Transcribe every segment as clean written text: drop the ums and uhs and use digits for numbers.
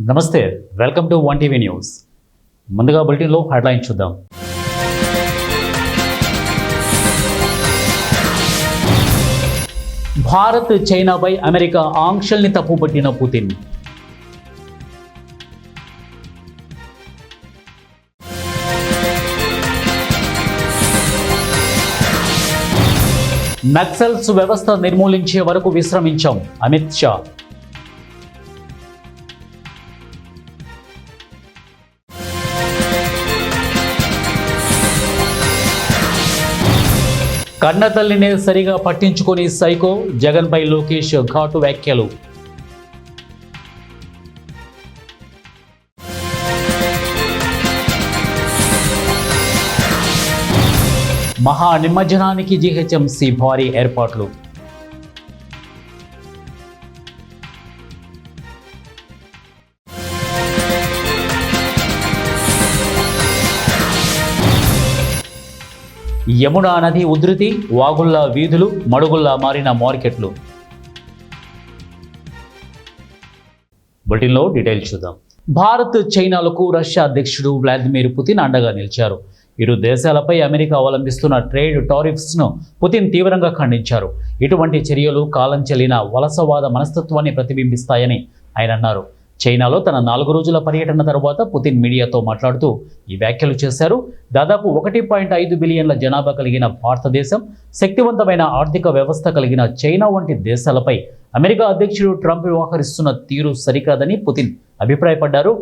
నమస్తే, welcome to one TV news. ముందుగా బులెటిన్లో హెడ్లైన్ చూద్దాం. భారత్ చైనాపై అమెరికా ఆంక్షల్ని తప్పుపట్టిన పుతిన్. నక్సల్స్ వ్యవస్థ నిర్మూలించే వరకు విశ్రమించాం అమిత్ షా. కన్నతల్లినే సరిగా పట్టించుకొని సైకో, జగన్పై లోకేష్ ఘాటు వ్యాఖ్యలు. మహా నిమజ్జనానికి జీహెచ్ఎంసీ భారీ ఏర్పాట్లు. యమునా నది ఉధృతి, వాగుళ్ల వీధులు మడుగుల్లా మారిన మార్కెట్లు. బులెటిన్లో డీటెయిల్స్ చూద్దాం. భారత్ చైనాలకు రష్యా అధ్యక్షుడు వ్లాదిమిర్ పుతిన్ అండగా నిలిచారు. ఇరు దేశాలపై అమెరికా అవలంబిస్తున్న ట్రేడ్ టారిఫ్స్ను పుతిన్ తీవ్రంగా ఖండించారు. ఇటువంటి చర్యలు కాలం చెల్లిన వలసవాద మనస్తత్వాన్ని ప్రతిబింబిస్తాయని ఆయన అన్నారు. చైనాలో తన 4 రోజుల పర్యటన తర్వాత పుతిన్ మీడియాతో మాట్లాడుతూ ఈ వ్యాఖ్యలు చేశారు. దాదాపు 1.5 బిలియన్ల జనాభా కలిగిన భారతదేశం, శక్తివంతమైన ఆర్థిక వ్యవస్థ కలిగిన చైనా వంటి దేశాలపై అమెరికా అధ్యక్షుడు ట్రంప్ వ్యవహరిస్తున్న తీరు సరికాదని పుతిన్ అభిప్రాయపడ్డారు.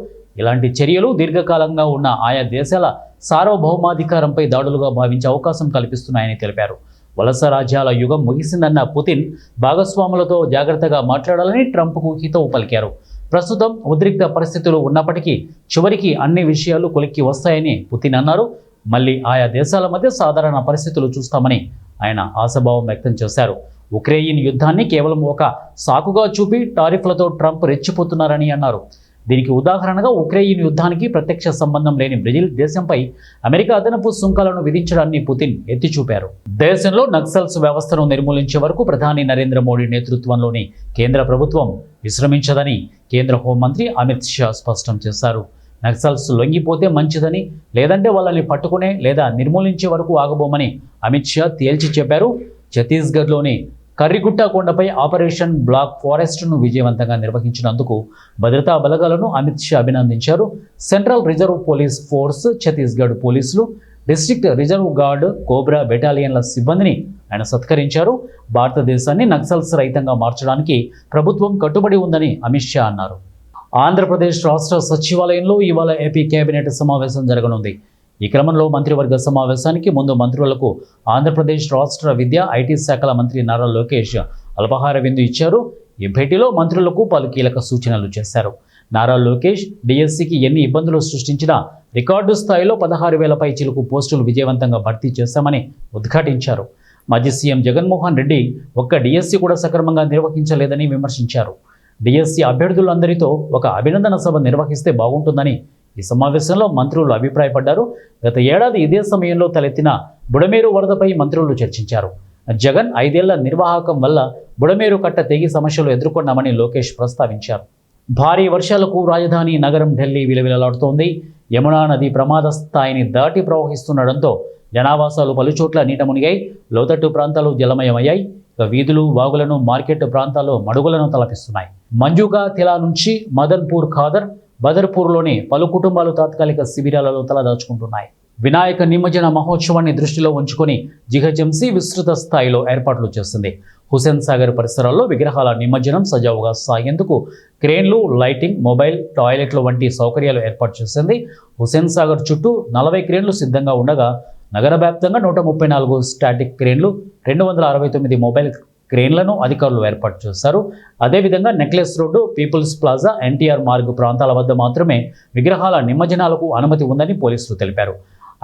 ఇలాంటి చర్యలు దీర్ఘకాలంగా ఉన్న ఆయా దేశాల సార్వభౌమాధికారంపై దాడులుగా భావించే అవకాశం కల్పిస్తున్నాయని తెలిపారు. వలస రాజ్యాల యుగం ముగిసిందన్న పుతిన్ భాగస్వాములతో జాగ్రత్తగా మాట్లాడాలని ట్రంప్కు హితవు పలికారు. ప్రస్తుతం ఉద్రిక్త పరిస్థితులు ఉన్నప్పటికీ చివరికి అన్ని విషయాలు కొలిక్కి వస్తాయని పుతిన్ అన్నారు. మళ్ళీ ఆయా దేశాల మధ్య సాధారణ పరిస్థితులు చూస్తామని ఆయన ఆశాభావం వ్యక్తం చేశారు. ఉక్రెయిన్ యుద్ధాన్ని కేవలం ఒక సాకుగా చూపి టారిఫ్లతో ట్రంప్ రెచ్చిపోతున్నారని అన్నారు. దీనికి ఉదాహరణగా ఉక్రెయిన్ యుద్ధానికి ప్రత్యక్ష సంబంధం లేని బ్రెజిల్ దేశంపై అమెరికా అదనపు సుంకాలను విధించడాన్ని పుతిన్ ఎత్తి చూపారు. దేశంలో నక్సల్స్ వ్యవస్థను నిర్మూలించే వరకు ప్రధాని నరేంద్ర మోడీ నేతృత్వంలోని కేంద్ర ప్రభుత్వం విశ్రమించదని కేంద్ర హోంమంత్రి అమిత్ షా స్పష్టం చేశారు. నక్సల్స్ లొంగిపోతే మంచిదని, లేదంటే వాళ్ళని పట్టుకునే లేదా నిర్మూలించే వరకు ఆగబోమని అమిత్ షా తేల్చి చెప్పారు. ఛత్తీస్గఢ్లోని కర్రిగుట్ట కొండపై ఆపరేషన్ బ్లాక్ ఫారెస్ట్ను విజయవంతంగా నిర్వహించినందుకు భద్రతా బలగాలను అమిత్ షా అభినందించారు. Central reserve police force, Chhattisgarh పోలీసులు, డిస్ట్రిక్ట్ రిజర్వ్ గార్డ్, కోబ్రా బెటాలియన్ల సిబ్బందిని ఆయన సత్కరించారు. భారతదేశాన్ని నక్సల్స్ రహితంగా మార్చడానికి ప్రభుత్వం కట్టుబడి ఉందని అమిత్ షా అన్నారు. ఆంధ్రప్రదేశ్ రాష్ట్ర సచివాలయంలో ఇవాళ ఏపీ కేబినెట్ సమావేశం జరగనుంది. ఈ క్రమంలో మంత్రివర్గ సమావేశానికి ముందు మంత్రులకు ఆంధ్రప్రదేశ్ రాష్ట్ర విద్యా, ఐటీ శాఖల మంత్రి నారా లోకేష్ అల్పాహార విందు ఇచ్చారు. ఈ భేటీలో మంత్రులకు పలు కీలక సూచనలు చేశారు. నారా లోకేష్ డిఎస్సికి ఎన్ని ఇబ్బందులు సృష్టించినా రికార్డు స్థాయిలో 16,000 పైచిలుకు పోస్టులు విజయవంతంగా భర్తీ చేశామని ఉద్ఘాటించారు. మాజీ సీఎం జగన్మోహన్ రెడ్డి ఒక్క డిఎస్సి కూడా సక్రమంగా నిర్వహించలేదని విమర్శించారు. డిఎస్సి అభ్యర్థులందరితో ఒక అభినందన సభ నిర్వహిస్తే బాగుంటుందని ఈ సమావేశంలో మంత్రులు అభిప్రాయపడ్డారు. గత ఏడాది ఇదే సమయంలో తలెత్తిన బుడమేరు వరదపై మంత్రులు చర్చించారు. జగన్ 5 ఏళ్ల నిర్వాహకం వల్ల బుడమేరు కట్ట తెగి సమస్యలు ఎదుర్కొన్నామని లోకేష్ ప్రస్తావించారు. భారీ వర్షాలకు రాజధాని నగరం ఢిల్లీ విలవిలలాడుతోంది. యమునా నది ప్రమాద స్థాయిని దాటి ప్రవహిస్తుండటంతో జనావాసాలు పలుచోట్ల నీట మునిగాయి. లోతట్టు ప్రాంతాలు జలమయమయ్యాయి. వీధులు, వాగులను, మార్కెట్ ప్రాంతాల్లో మడుగులను తలపిస్తున్నాయి. మంజుగా తిలా నుంచి మదన్పూర్ ఖాదర్, బదర్పూర్లోని పలు కుటుంబాలు తాత్కాలిక శిబిరాలలో తలదాచుకుంటున్నాయి. వినాయక నిమజ్జన మహోత్సవాన్ని దృష్టిలో ఉంచుకొని జీహెచ్ఎంసీ విస్తృత స్థాయిలో ఏర్పాట్లు చేసింది. హుసేన్ సాగర్ పరిసరాల్లో విగ్రహాల నిమజ్జనం సజావుగా సాగేందుకు క్రేన్లు, లైటింగ్, మొబైల్, టాయిలెట్లు వంటి సౌకర్యాలు ఏర్పాటు చేసింది. హుసేన్ సాగర్ చుట్టూ 40 క్రేన్లు సిద్ధంగా ఉండగా నగర వ్యాప్తంగా 134 స్టాటిక్ క్రేన్లు, 269 మొబైల్ క్రేన్లను అధికారులు ఏర్పాటు చేశారు. అదేవిధంగా necklace road, peoples plaza, NTR Marg ప్రాంతాల వద్ద మాత్రమే విగ్రహాల నిమజ్జనాలకు అనుమతి ఉందని పోలీసులు తెలిపారు.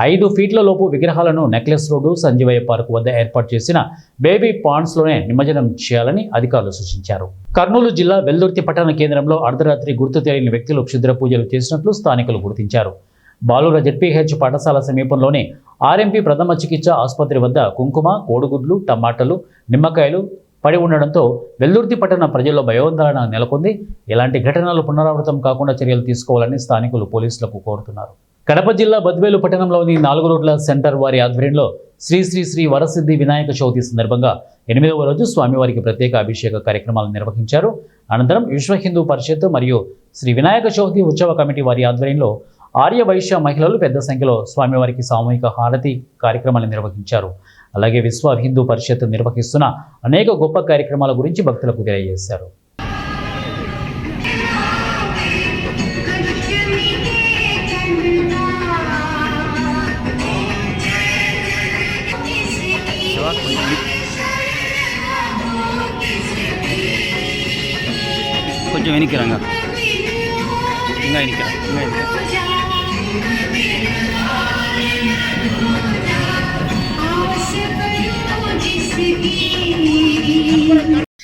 5 ఫీట్ల లోపు విగ్రహాలను నెక్లెస్ రోడ్డు, సంజీవయ్య పార్క్ వద్ద ఏర్పాటు చేసిన బేబీ పాండ్స్లోనే నిమజ్జనం చేయాలని అధికారులు సూచించారు. కర్నూలు జిల్లా వెల్దుర్తి పట్టణ కేంద్రంలో అర్ధరాత్రి గుర్తు తెలియని వ్యక్తులు క్షుద్ర పూజలు చేసినట్లు స్థానికులు గుర్తించారు. బాలుర జెడ్పీహెచ్ పాఠశాల సమీపంలోని ఆర్ఎంపీ ప్రథమ చికిత్స ఆసుపత్రి వద్ద కుంకుమ, కోడిగుడ్లు, టమాటాలు, నిమ్మకాయలు, పడి ఉండడంతో వెల్దుర్తి పట్టణ ప్రజల్లో భయోందోళన నెలకొంది. ఇలాంటి ఘటనలు పునరావృతం కాకుండా చర్యలు తీసుకోవాలని స్థానికులు పోలీసులకు కోరుతున్నారు. కడప జిల్లా బద్వేలు పట్టణంలోని 4 రోడ్ల సెంటర్ వారి ఆధ్వర్యంలో శ్రీ శ్రీ శ్రీ వరసిద్ధి వినాయక చవితి సందర్భంగా 8వ రోజు స్వామివారికి ప్రత్యేక అభిషేక కార్యక్రమాలు నిర్వహించారు. అనంతరం విశ్వ హిందూ పరిషత్ మరియు శ్రీ వినాయక చవితి ఉత్సవ కమిటీ వారి ఆధ్వర్యంలో ఆర్య వైశ్య మహిళలు పెద్ద సంఖ్యలో స్వామివారికి సామూహిక హారతి కార్యక్రమాలు నిర్వహించారు. అలాగే విశ్వ హిందూ పరిషత్ నిర్వహిస్తున్న అనేక గొప్ప కార్యక్రమాల గురించి భక్తులకు తెలియజేశారు. కొంచెం వెనక్కిరంగా ఇంకా వెనక్కిరా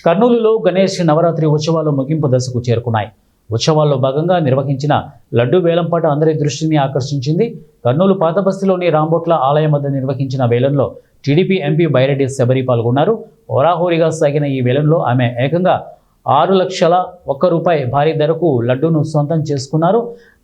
కర్నూలులో గణేష్ నవరాత్రి ఉత్సవాలు ముగింపు దశకు చేరుకున్నాయి. ఉత్సవాల్లో భాగంగా నిర్వహించిన లడ్డు వేలంపాట అందరి దృష్టిని ఆకర్షించింది. కర్నూలు పాతబస్తీలోని రాంబొట్ల ఆలయం వద్ద నిర్వహించిన వేలంలో టీడీపీ ఎంపీ బైరెడ్డి శబరి పాల్గొన్నారు. హోరాహోరీగా సాగిన ఈ వేలంలో ఆమె ఏకంగా 6,01,000 రూపాయి భారీ ధరకు లడ్డూను సొంతం చేసుకున్నారు.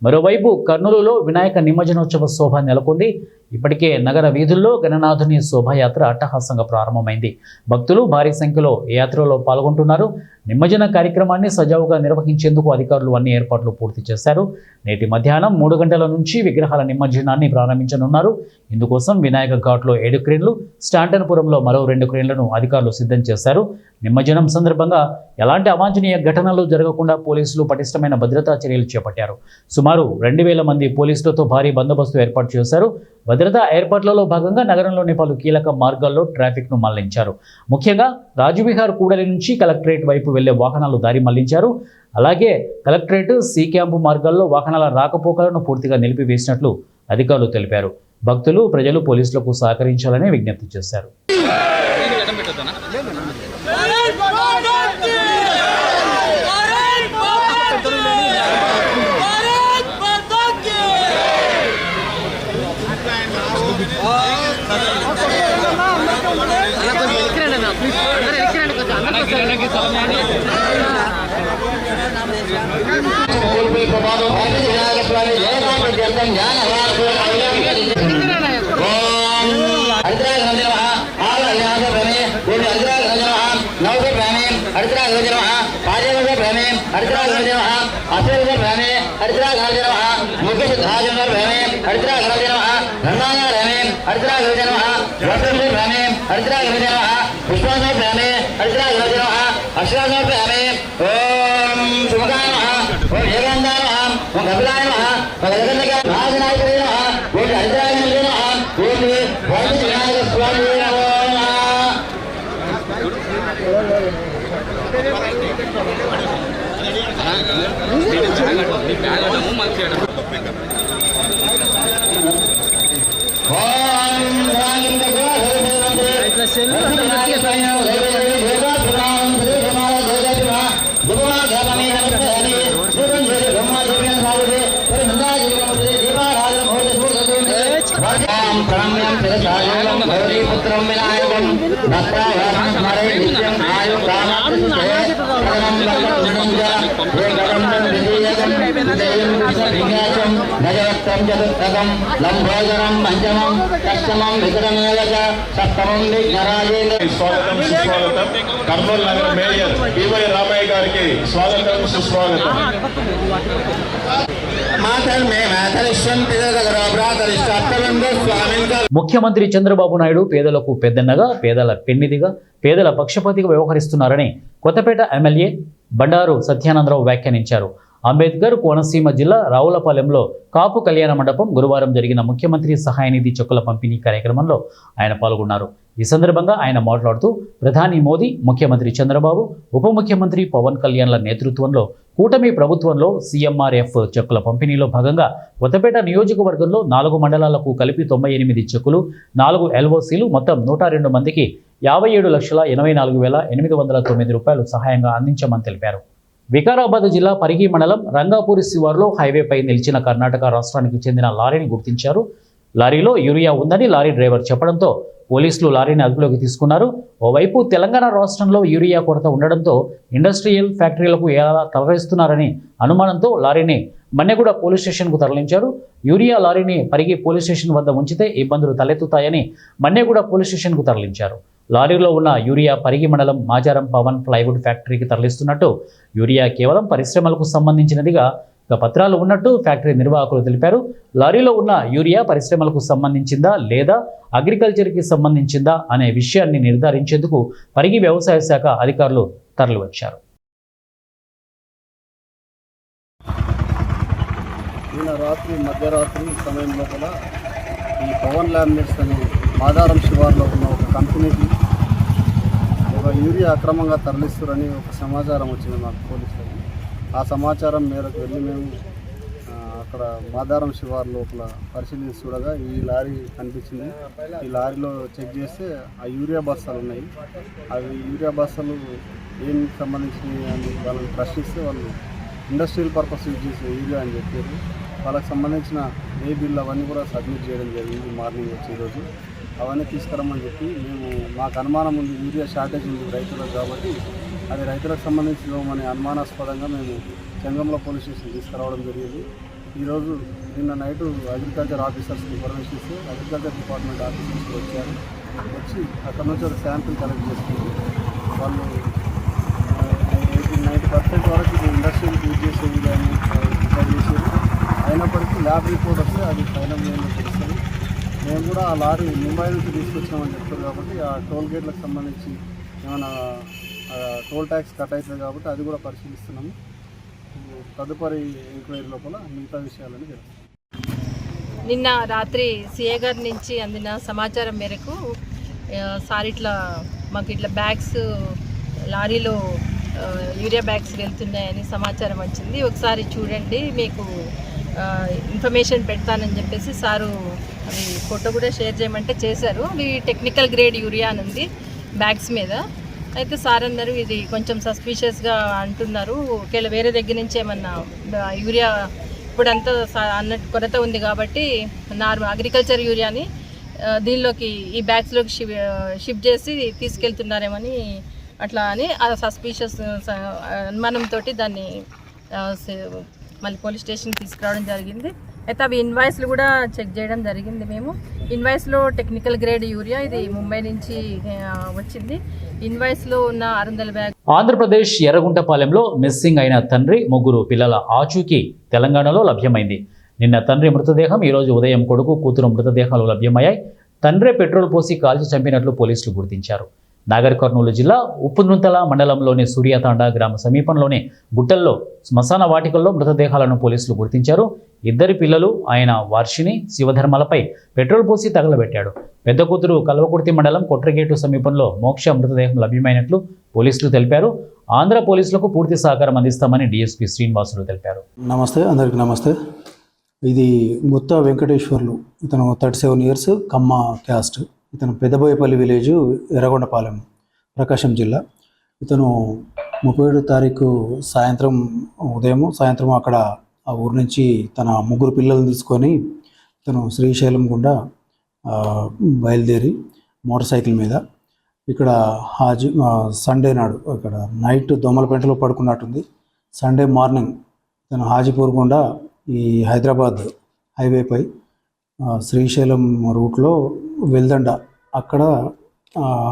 మరోవైపు కర్నూలులో వినాయక నిమజ్జనోత్సవ శోభ నెలకొంది. ఇప్పటికే నగర వీధుల్లో గణనాథుని శోభాయాత్ర అట్టహాసంగా ప్రారంభమైంది. భక్తులు భారీ సంఖ్యలో ఈ యాత్రలో పాల్గొంటున్నారు. నిమజ్జన కార్యక్రమాన్ని సజావుగా నిర్వహించేందుకు అధికారులు అన్ని ఏర్పాట్లు పూర్తి చేశారు. నేటి మధ్యాహ్నం 3 గంటల నుంచి విగ్రహాల నిమజ్జనాన్ని ప్రారంభించనున్నారు. ఇందుకోసం వినాయక ఘాట్లో 7 క్రేన్లు, స్టాంటన్పురంలో మరో 2 క్రేన్లను అధికారులు సిద్ధం చేశారు. నిమజ్జనం సందర్భంగా ఎలాంటి అవాంఛనీయ ఘటనలు జరగకుండా పోలీసులు పటిష్టమైన భద్రతా చర్యలు చేపట్టారు. సుమారు 2,000 మంది పోలీసులతో భారీ బందోబస్తు ఏర్పాటు చేశారు. భద్రతా ఏర్పాట్లలో భాగంగా నగరంలోని పలు కీలక మార్గాల్లో ట్రాఫిక్ను మళ్లించారు. ముఖ్యంగా రాజువిహార్ కూడలి నుంచి కలెక్టరేట్ వైపు వెళ్లే వాహనాలు దారి మళ్లించారు. అలాగే కలెక్టరేట్, సి క్యాంపు మార్గాల్లో వాహనాల రాకపోకలను పూర్తిగా నిలిపివేసినట్లు అధికారులు తెలిపారు. భక్తులు, ప్రజలు పోలీసులకు సహకరించాలని విజ్ఞప్తి చేశారు. కర్నూలు నగర మేయర్ పివై రామయ్య గారికి స్వాగతం, సుస్వాగతం. ముఖ్యమంత్రి చంద్రబాబు నాయుడు పేదలకు పెద్దన్నగా, పేదల పెన్నిదిగా, పేదల పక్షపాతిగా వ్యవహరిస్తున్నారని కొత్తపేట ఎమ్మెల్యే బండారు సత్యానందరావు వ్యాఖ్యానించారు. అంబేద్కర్ కోనసీమ జిల్లా రావులపాలెంలో కాపు కళ్యాణ మండపం గురువారం జరిగిన ముఖ్యమంత్రి సహాయ నిధి చెక్కుల పంపిణీ కార్యక్రమంలో ఆయన పాల్గొన్నారు. ఈ సందర్భంగా ఆయన మాట్లాడుతూ ప్రధాని మోదీ, ముఖ్యమంత్రి చంద్రబాబు, ఉప ముఖ్యమంత్రి పవన్ కళ్యాణ్ల నేతృత్వంలో కూటమి ప్రభుత్వంలో సీఎంఆర్ఎఫ్ చెక్కుల పంపిణీలో భాగంగా కొత్తపేట నియోజకవర్గంలో 4 మండలాలకు కలిపి 98 చెక్కులు, 4 ఎల్ఓసీలు, మొత్తం 102 మందికి 57,84,809 రూపాయలు సహాయంగా అందించామని తెలిపారు. వికారాబాద్ జిల్లా పరిగి మండలం రంగాపూరి శివారులో హైవేపై నిలిచిన కర్ణాటక రాష్ట్రానికి చెందిన లారీని గుర్తించారు. లారీలో యూరియా ఉందని లారీ డ్రైవర్ చెప్పడంతో పోలీసులు లారీని అదుపులోకి తీసుకున్నారు. ఓవైపు తెలంగాణ రాష్ట్రంలో యూరియా కొరత ఉండడంతో ఇండస్ట్రియల్ ఫ్యాక్టరీలకు ఎలా తరలిస్తున్నారని అనుమానంతో లారీని మన్నెగూడ పోలీస్ స్టేషన్కు తరలించారు. యూరియా లారీని పరిగి పోలీస్ స్టేషన్ వద్ద ఉంచితే ఇబ్బందులు తలెత్తుతాయని మన్నెగూడ పోలీస్ స్టేషన్కు తరలించారు. లారీలో ఉన్న యూరియా పరిగి మండలం మాచారం పవన్ ప్లైవుడ్ ఫ్యాక్టరీకి తరలిస్తున్నట్టు, యూరియా కేవలం పరిశ్రమలకు సంబంధించినదిగా పత్రాలు ఉన్నట్టు ఫ్యాక్టరీ నిర్వాహకులు తెలిపారు. లారీలో ఉన్న యూరియా పరిశ్రమలకు సంబంధించిందా లేదా అగ్రికల్చర్కి సంబంధించిందా అనే విషయాన్ని నిర్ధారించేందుకు పరిగి వ్యవసాయ శాఖ అధికారులు తరలివచ్చారు. నిన్న రాత్రి మధ్యరాత్రి సమయం లోపల ఈ పవన్ లామినేట్స్ అనే మాదారం శివార్లో ఉన్న ఒక కంపెనీకి ఒక యూరియా అక్రమంగా తరలిస్తారని ఒక సమాచారం వచ్చింది మాకు పోలీసులు. ఆ సమాచారం మేరకు వెళ్ళి మేము అక్కడ మాదారం శివార్ లోపల పరిశీలించి చూడగా ఈ లారీ కనిపించింది. ఈ లారీలో చెక్ చేస్తే ఆ యూరియా బస్తాలు ఉన్నాయి. అవి యూరియా బస్తాలు ఏం సంబంధించినవి అని వాళ్ళని ప్రశ్నిస్తే వాళ్ళు ఇండస్ట్రియల్ పర్పస్ యూజ్ చేసే యూరియా అని చెప్పారు. వాళ్ళకి సంబంధించిన ఏ బిల్ అవన్నీ కూడా సబ్మిట్ చేయడం జరిగింది మార్నింగ్ వచ్చి ఈరోజు. అవన్నీ తీసుకురమ్మని చెప్పి మేము మాకు అనుమానం ఉంది యూరియా షార్టేజ్ ఉంది రైతులకు కాబట్టి అది రైతులకు సంబంధించిన అనుమానాస్పదంగా మేము చెంగంలో పోలీస్ స్టేషన్ తీసుకురావడం జరిగింది. ఈరోజు నిన్న నైటు అగ్రికల్చర్ ఆఫీసర్స్కి ఇన్ఫర్మేషన్ ఇస్తే అగ్రికల్చర్ డిపార్ట్మెంట్ ఆఫీసర్స్ వచ్చారు. వచ్చి అక్కడ నుంచి ఒక శాంపిల్ కలెక్ట్ చేసుకుంది. వాళ్ళు 90% వరకు ఇది ఇండస్ట్రియల్ యూజ్ చేసేది కానీ డిసైడ్ చేసేది. అయినప్పటికీ ల్యాబ్ రిపోర్ట్ వస్తే అది ఫైనల్ ఏంటో తెలుస్తుంది. మేము కూడా ఆ లారీ ముంబై నుంచి తీసుకొచ్చినామని చెప్తారు కాబట్టి ఆ టోల్ గేట్లకు సంబంధించి ఏమైనా టోల్ ట్యాక్స్ కట్ అవుతుంది కాబట్టి అది కూడా పరిశీలిస్తున్నాము. తదుపరి ఎంక్వైరీ లోపల మిగతా విషయాలని తెలుస్తాం. నిన్న రాత్రి సిఏ గారి నుంచి అందిన సమాచారం మేరకు సార్ మాకు ఇట్లా బ్యాగ్స్ లారీలో యూరియా బ్యాగ్స్ వెళ్తున్నాయని సమాచారం వచ్చింది. ఒకసారి చూడండి, మీకు ఇన్ఫర్మేషన్ పెడతానని చెప్పేసి సారు అవి ఫోటో కూడా షేర్ చేయమంటే చేశారు. అవి టెక్నికల్ గ్రేడ్ యూరియా అని ఉంది బ్యాగ్స్ మీద. అయితే సార్ అన్నారు ఇది కొంచెం సస్పీషియస్గా అంటున్నారు, ఒకవేళ వేరే దగ్గర నుంచి ఏమన్నా యూరియా ఇప్పుడంతా అన్నట్టు కొరత ఉంది కాబట్టి అగ్రికల్చర్ యూరియాని దీనిలోకి ఈ బ్యాగ్స్లోకి షిఫ్ట్ చేసి తీసుకెళ్తున్నారేమని అట్లా అని ఆ సస్పీషియస్ అనుమానంతో దాన్ని మళ్ళీ పోలీస్ స్టేషన్కి తీసుకురావడం జరిగింది. అయితే అవి ఇన్వాయిస్లు కూడా చెక్ చేయడం జరిగింది. మేము ఇన్వాయిస్లో టెక్నికల్ గ్రేడ్ యూరియా ఇది ముంబై నుంచి వచ్చింది. ఇన్వాయిస్లో ఉన్న 600 బ్యాగ్. ఆంధ్రప్రదేశ్ ఎర్రగుంటపాలెంలో మిస్సింగ్ అయిన తండ్రి, 3 పిల్లల ఆచూకీ తెలంగాణలో లభ్యమైంది. నిన్న తండ్రి మృతదేహం, ఈరోజు ఉదయం కొడుకు, కూతురు మృతదేహాలు లభ్యమయ్యాయి. తండ్రే పెట్రోల్ పోసి కాల్చి చంపినట్లు పోలీసులు గుర్తించారు. నాగర్ కర్నూలు జిల్లా ఉప్పునుంతల మండలంలోని సూర్యాతాండ గ్రామ సమీపంలోని గుట్టల్లో శ్మశాన వాటికల్లో మృతదేహాలను పోలీసులు గుర్తించారు. 2 పిల్లలు ఆయన వర్షిని, శివధర్మలపై పెట్రోల్ పోసి తగలబెట్టాడు. పెద్ద కూతురు కల్వకుర్తి మండలం కొట్రగేటు సమీపంలో మోక్ష మృతదేహం లభ్యమైనట్లు పోలీసులు తెలిపారు. ఆంధ్ర పోలీసులకు పూర్తి సహకారం అందిస్తామని డీఎస్పీ శ్రీనివాసులు తెలిపారు. నమస్తే, అందరికీ నమస్తే. ఇది గుత్తా వెంకటేశ్వర్లు, ఇతను 37 ఇయర్స్, కమ్మ క్యాస్ట్. ఇతను పెద్దబోయపల్లి విలేజు, ఎర్రగొండపాలెం, ప్రకాశం జిల్లా. ఇతను 31 తారీఖు సాయంత్రం అక్కడ ఆ ఊరు నుంచి తన 3 పిల్లలను తీసుకొని ఇతను శ్రీశైలం గుండా బయలుదేరి మోటార్ సైకిల్ మీద ఇక్కడ సండే నాడు ఇక్కడ నైట్ దోమలపేటలో పడుకున్నట్టుంది. సండే మార్నింగ్ ఇతను హాజీపూర్ గుండా ఈ హైదరాబాద్ హైవేపై శ్రీశైలం రూట్లో వెల్దండ అక్కడ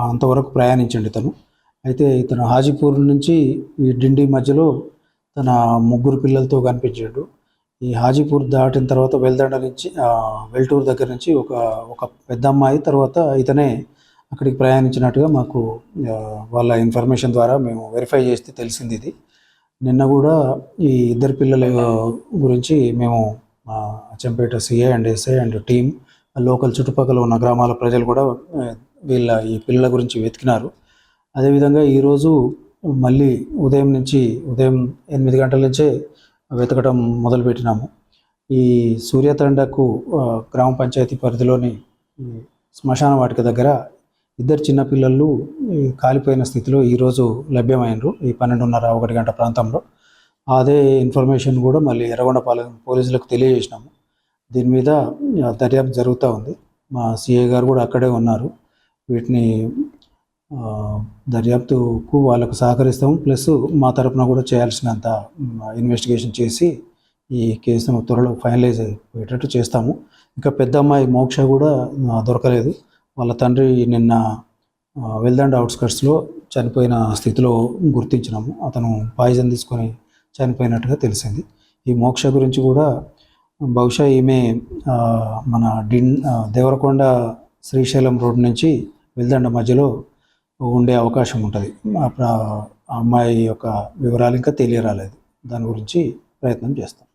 అంతవరకు ప్రయాణించండి ఇతను. అయితే ఇతను హాజీపూర్ నుంచి ఈ డిండి మధ్యలో తన 3 పిల్లలతో కనిపించాడు. ఈ హాజీపూర్ దాటిన తర్వాత వెల్దండ నుంచి వెల్టూరు దగ్గర నుంచి ఒక పెద్ద అమ్మాయి తర్వాత ఇతనే అక్కడికి ప్రయాణించినట్టుగా మాకు వాళ్ళ ఇన్ఫర్మేషన్ ద్వారా మేము వెరిఫై చేస్తే తెలిసింది. ఇది నిన్న కూడా ఈ 2 పిల్లల గురించి మేము Achampet CI and SI and team, local చుట్టుపక్కల ఉన్న గ్రామాల ప్రజలు కూడా ఈ పిల్లల గురించి వెతికినారు. అదేవిధంగా ఈరోజు మళ్ళీ ఉదయం 8 గంటల నుంచే వెతకడం మొదలుపెట్టినాము. ఈ సూర్యతండకు గ్రామ పంచాయతీ పరిధిలోని శ్మశాన వాటిక దగ్గర 2 చిన్నపిల్లలు కాలిపోయిన స్థితిలో ఈరోజు లభ్యమైనరు. ఈ 12:30-1 గంట ప్రాంతంలో. అదే ఇన్ఫర్మేషన్ కూడా మళ్ళీ ఎర్రగొండపాలెం పోలీసులకు తెలియజేసినాము. దీని మీద దర్యాప్తు జరుగుతూ ఉంది. మా సిఐ గారు కూడా అక్కడే ఉన్నారు. వీటిని దర్యాప్తుకు వాళ్ళకు సహకరిస్తాము. ప్లస్ మా తరపున కూడా చేయాల్సినంత ఇన్వెస్టిగేషన్ చేసి ఈ కేసును త్వరలో ఫైనలైజ్ అయ్యేటట్టు చేస్తాము. ఇంకా పెద్ద అమ్మాయి మోక్ష కూడా దొరకలేదు. వాళ్ళ తండ్రి నిన్న వెల్దండ అవుట్స్కట్స్లో చనిపోయిన స్థితిలో గుర్తించినాము. అతను పాయిజన్ తీసుకొని చనిపోయినట్టుగా తెలిసింది. ఈ మోక్ష గురించి కూడా బహుశా ఈమె మన దేవరకొండ శ్రీశైలం రోడ్ నుంచి వెల్దండ మధ్యలో ఉండే అవకాశం ఉంటుంది. అప్పుడు ఆ అమ్మాయి యొక్క వివరాలు ఇంకా తెలియరాలేదు. దాని గురించి ప్రయత్నం చేస్తాం.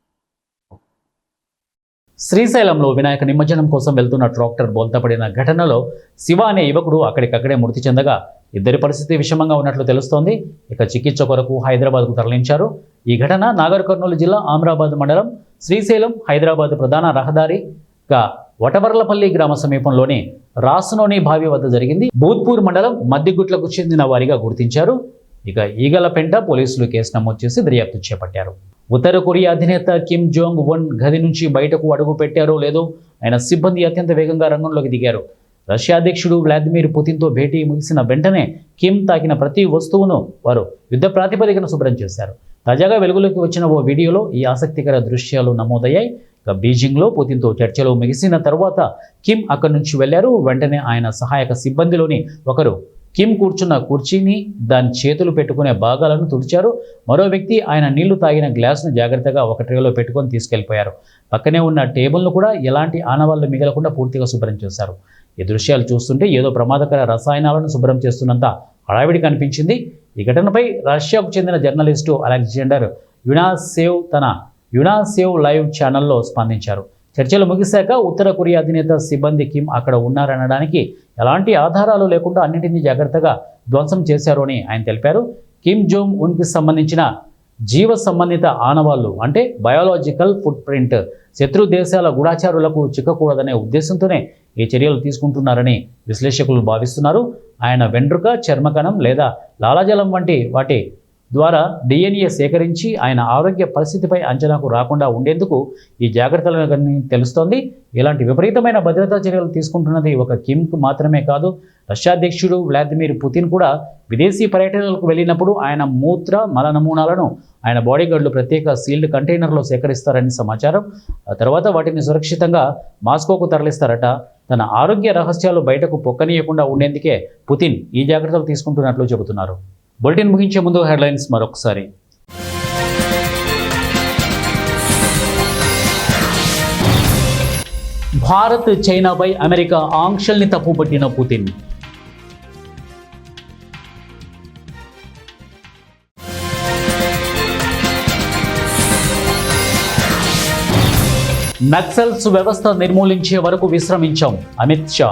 శ్రీశైలంలో వినాయక నిమజ్జనం కోసం వెళ్తున్న ట్రాక్టర్ బోల్తపడిన ఘటనలో శివ అనే యువకుడు అక్కడికక్కడే మృతి చెందగా ఇద్దరి పరిస్థితి విషమంగా ఉన్నట్లు తెలుస్తోంది. ఇక చికిత్స కొరకు హైదరాబాద్కు తరలించారు. ఈ ఘటన నాగర్ కర్నూలు జిల్లా ఆమ్రాబాద్ మండలం శ్రీశైలం హైదరాబాద్ ప్రధాన రహదారిగా వటవర్లపల్లి గ్రామ సమీపంలోని రాసునోని బావి వద్ద జరిగింది. భూత్పూర్ మండలం మద్దిగుట్లకు చెందిన వారిగా గుర్తించారు. ఇక ఈగలపెంట పోలీసులు కేసు నమోదు చేసి దర్యాప్తు చేపట్టారు. ఉత్తర కొరియా అధినేత కిమ్ జోంగ్ ఉన్ గది నుంచి బయటకు అడుగు పెట్టారో లేదో ఆయన సిబ్బంది అత్యంత వేగంగా రంగంలోకి దిగారు. రష్యా అధ్యక్షుడు వ్లాదిమిర్ పుతిన్తో భేటీ ముగిసిన వెంటనే కిమ్ తాకిన ప్రతి వస్తువును వారు యుద్ధ ప్రాతిపదికన శుభ్రం చేశారు. తాజాగా వెలుగులోకి వచ్చిన ఓ వీడియోలో ఈ ఆసక్తికర దృశ్యాలు నమోదయ్యాయి. ఇక బీజింగ్లో పుతిన్తో చర్చలు ముగిసిన తర్వాత కిమ్ అక్కడి నుంచి వెళ్లారు. వెంటనే ఆయన సహాయక సిబ్బందిలోని ఒకరు కిమ్ కూర్చున్న కుర్చీని దాని చేతులు పెట్టుకునే భాగాలను తుడిచారు. మరో వ్యక్తి ఆయన నీళ్లు తాగిన గ్లాసును జాగ్రత్తగా ఒక ట్రేలో పెట్టుకొని తీసుకెళ్లిపోయారు. పక్కనే ఉన్న టేబుల్ను కూడా ఎలాంటి ఆనవాళ్లు మిగలకుండా పూర్తిగా శుభ్రం చేశారు. ఈ దృశ్యాలు చూస్తుంటే ఏదో ప్రమాదకర రసాయనాలను శుభ్రం చేస్తున్నంత హడావిడి కనిపించింది. ఈ ఘటనపై రష్యాకు చెందిన జర్నలిస్టు అలెగ్జాండర్ యునాసేవ్ తన యునాసేవ్ లైవ్ ఛానల్లో స్పందించారు. చర్చలు ముగిశాక ఉత్తర కొరియా అధినేత సిబ్బంది కిమ్ అక్కడ ఉన్నారనడానికి ఎలాంటి ఆధారాలు లేకుండా అన్నింటినీ జాగ్రత్తగా ధ్వంసం చేశారు అని ఆయన తెలిపారు. కిమ్ జోంగ్ ఉన్కి సంబంధించిన జీవ సంబంధిత ఆనవాళ్లు అంటే బయోలాజికల్ ఫుట్ ప్రింట్ శత్రు దేశాల గూఢాచారులకు చిక్కకూడదనే ఉద్దేశంతోనే ఈ చర్యలు తీసుకుంటున్నారని విశ్లేషకులు భావిస్తున్నారు. ఆయన వెంట్రుక, చర్మకణం లేదా లాలాజలం వంటి వాటి ద్వారా DNA సేకరించి ఆయన ఆరోగ్య పరిస్థితిపై అంచనాకు రాకుండా ఉండేందుకు ఈ జాగ్రత్తలని తెలుస్తోంది. ఇలాంటి విపరీతమైన భద్రతా చర్యలు తీసుకుంటున్నది ఒక కిమ్కు మాత్రమే కాదు, రష్యా అధ్యక్షుడు వ్లాదిమిర్ పుతిన్ కూడా విదేశీ పర్యటనలకు వెళ్ళినప్పుడు ఆయన మూత్ర మల నమూనాలను ఆయన బాడీగార్డులు ప్రత్యేక సీల్డ్ కంటైనర్లో సేకరిస్తారని సమాచారం. ఆ తర్వాత వాటిని సురక్షితంగా మాస్కోకు తరలిస్తారట. తన ఆరోగ్య రహస్యాలు బయటకు పొక్కనీయకుండా ఉండేందుకే పుతిన్ ఈ జాగ్రత్తలు తీసుకుంటున్నట్లు చెబుతున్నారు. బులెటిన్ ముగించే ముందు హెడ్లైన్స్ మరొకసారి. భారత్ చైనాపై అమెరికా ఆంక్షల్ని తప్పుపట్టిన పుతిన్. నక్సల్స్ వ్యవస్థ నిర్మూలించే వరకు విశ్రమించాం అమిత్ షా.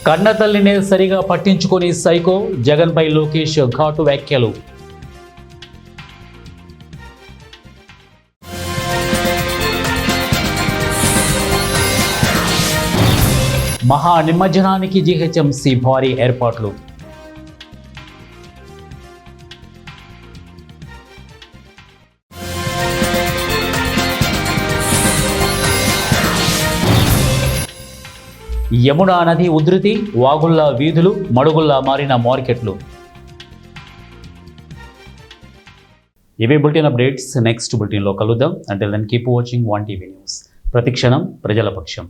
కన్నతల్లినే సరిగా పట్టించుకొని సైకో జగన్పై లోకేష్ ఘాటు వ్యాఖ్యలు. మహా నిమజ్జనానికి జీహెచ్ఎంసీ భారీ ఏర్పాట్లు. యమునా నది ఉధృతి, వాగుల్లా వీధులు, మడుగుల్లా మారిన మార్కెట్లు. ఇవే బులెటిన్ అప్డేట్స్. నెక్స్ట్ బులెటిన్లో కలుద్దాం. Until then keep watching 1TV news. ప్రతిక్షణం ప్రజల పక్షం.